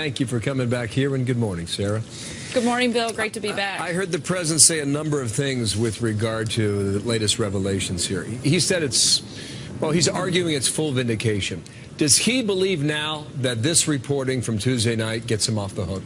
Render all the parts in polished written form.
thank you for coming back here, and good morning, Sarah. Good morning, Bill. Great to be back. I heard the president say a number of things with regard to the latest revelations here. He said he's arguing it's full vindication. Does he believe now that this reporting from Tuesday night gets him off the hook?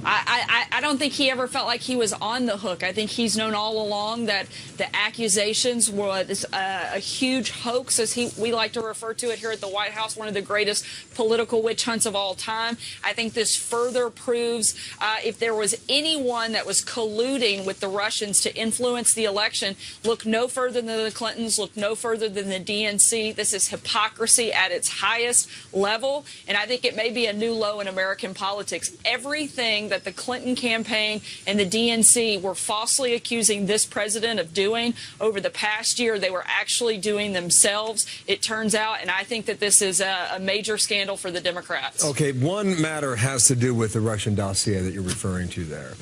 I don't think he ever felt like he was on the hook. I think he's known all along that the accusations was a huge hoax, as we like to refer to it here at the White House, one of the greatest political witch hunts of all time. I think this further proves if there was anyone that was colluding with the Russians to influence the election, look no further than the Clintons, look no further than the DNC. This is hypocrisy at its highest level, and I think it may be a new low in American politics. Everything that the Clinton campaign and the DNC were falsely accusing this president of doing over the past year, they were actually doing themselves, it turns out, and I think that this is a major scandal for the Democrats. Okay, one matter has to do with the Russian dossier that you're referring to there.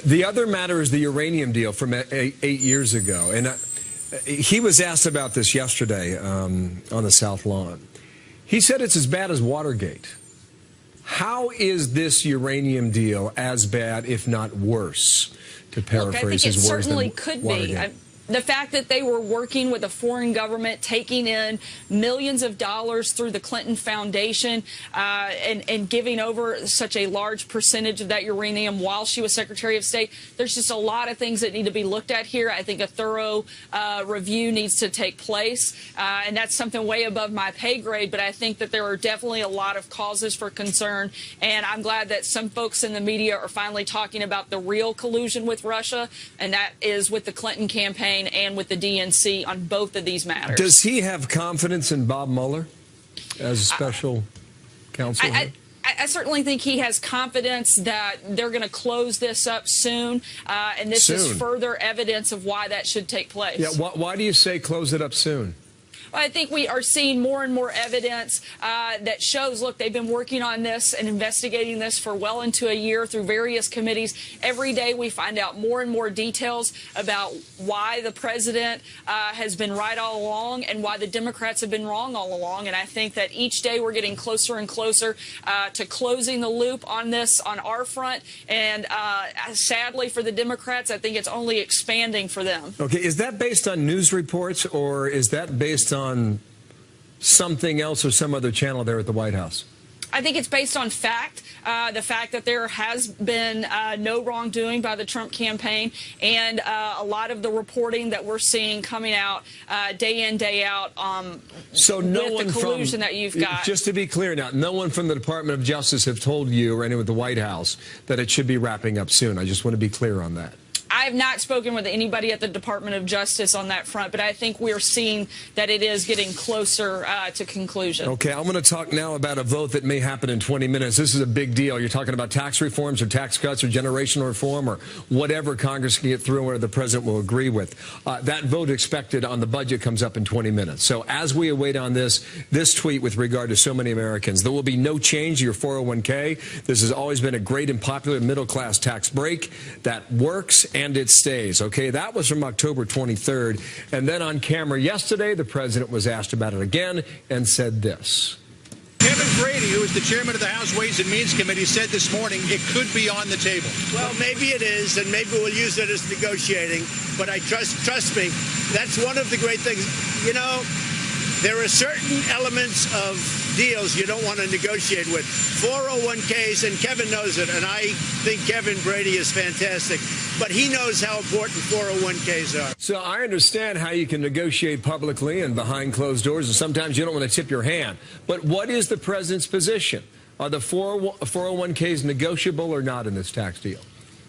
The other matter is the uranium deal from 8 years ago, and he was asked about this yesterday on the South Lawn. He said it's as bad as Watergate. How is this uranium deal as bad, if not worse, to paraphrase his words? I think it certainly could be. The fact that they were working with a foreign government, taking in millions of dollars through the Clinton Foundation and giving over such a large percentage of that uranium while she was Secretary of State, there's just a lot of things that need to be looked at here. I think a thorough review needs to take place, and that's something way above my pay grade, but I think that there are definitely a lot of causes for concern, and I'm glad that some folks in the media are finally talking about the real collusion with Russia, and that is with the Clinton campaign and with the DNC on both of these matters. Does he have confidence in Bob Mueller as a special counsel? I certainly think he has confidence that they're going to close this up soon, and this is further evidence of why that should take place. Yeah, why do you say close it up soon? I think we are seeing more and more evidence that shows, look, they've been working on this and investigating this for well into a year through various committees. Every day we find out more and more details about why the president has been right all along and why the Democrats have been wrong all along. And I think that each day we're getting closer and closer to closing the loop on this on our front. And sadly for the Democrats, I think it's only expanding for them. Okay, is that based on news reports, or is that based on something else or some other channel there at the White House? I think it's based on fact, the fact that there has been no wrongdoing by the Trump campaign, and a lot of the reporting that we're seeing coming out day in, day out so no with the collusion that you've got. Just to be clear now, no one from the Department of Justice have told you or anyone at the White House that it should be wrapping up soon. I just want to be clear on that. I have not spoken with anybody at the Department of Justice on that front, but I think we're seeing that it is getting closer to conclusion. Okay, I'm going to talk now about a vote that may happen in 20 minutes. This is a big deal. You're talking about tax reforms or tax cuts or generational reform or whatever Congress can get through or the president will agree with. That vote expected on the budget comes up in 20 minutes. So as we await on this tweet with regard to so many Americans, there will be no change to your 401k. This has always been a great and popular middle-class tax break that works and it stays. Okay, that was from October 23rd. And then on camera yesterday, the president was asked about it again and said this. Kevin Brady, who is the chairman of the House Ways and Means Committee, said this morning it could be on the table. Well, maybe it is, and maybe we'll use it as negotiating. But I trust me, that's one of the great things. You know, there are certain elements of deals you don't want to negotiate with. 401ks, and Kevin knows it, and I think Kevin Brady is fantastic. But he knows how important 401ks are. So I understand how you can negotiate publicly and behind closed doors, and sometimes you don't want to tip your hand. But what is the president's position? Are the 401ks negotiable or not in this tax deal?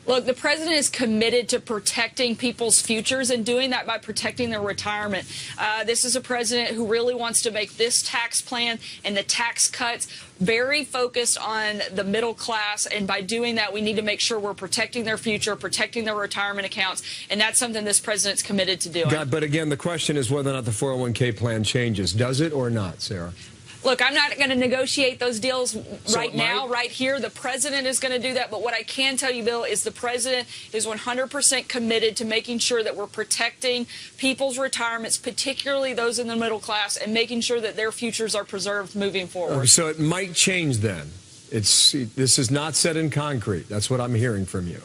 Look, the president is committed to protecting people's futures and doing that by protecting their retirement. This is a president who really wants to make this tax plan and the tax cuts very focused on the middle class. And by doing that, we need to make sure we're protecting their future, protecting their retirement accounts. And that's something this president's committed to doing. But again, the question is whether or not the 401k plan changes. Does it or not, Sarah? Look, I'm not going to negotiate those deals right now, right here. The president is going to do that. But what I can tell you, Bill, is the president is 100% committed to making sure that we're protecting people's retirements, particularly those in the middle class, and making sure that their futures are preserved moving forward. So it might change then. This is not set in concrete. That's what I'm hearing from you.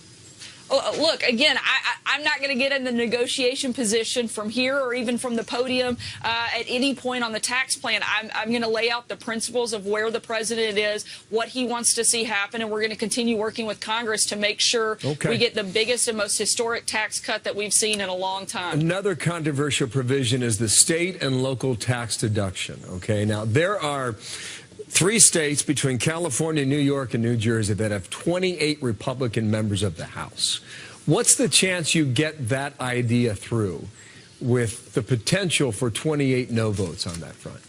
Look, again, I'm not going to get in the negotiation position from here or even from the podium at any point on the tax plan. I'm going to lay out the principles of where the president is, what he wants to see happen, and we're going to continue working with Congress to make sure we get the biggest and most historic tax cut that we've seen in a long time. Another controversial provision is the state and local tax deduction. Okay, now there are 3 states between California, New York, and New Jersey that have 28 Republican members of the House. What's the chance you get that idea through with the potential for 28 no votes on that front?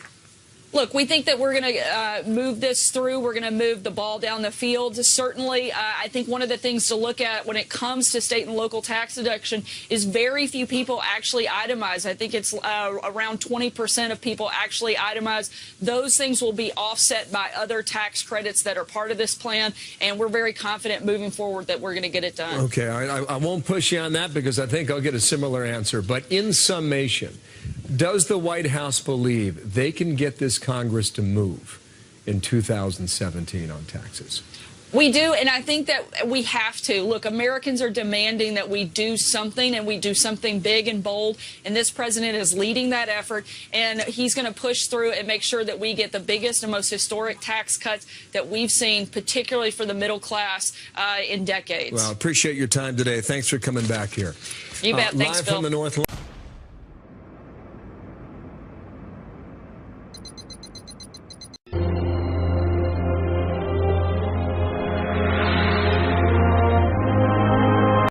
Look, we think that we're going to move this through. We're going to move the ball down the field. Certainly, I think one of the things to look at when it comes to state and local tax deduction is very few people actually itemize. I think it's around 20% of people actually itemize. Those things will be offset by other tax credits that are part of this plan, and we're very confident moving forward that we're going to get it done. Okay, I won't push you on that because I think I'll get a similar answer. But in summation, does the White House believe they can get this Congress to move in 2017 on taxes? We do, and I think that we have to. Look, Americans are demanding that we do something, and we do something big and bold, and this president is leading that effort, and he's going to push through and make sure that we get the biggest and most historic tax cuts that we've seen, particularly for the middle class, in decades. Well, I appreciate your time today. Thanks for coming back here. You bet. Thanks, live Bill. from the North.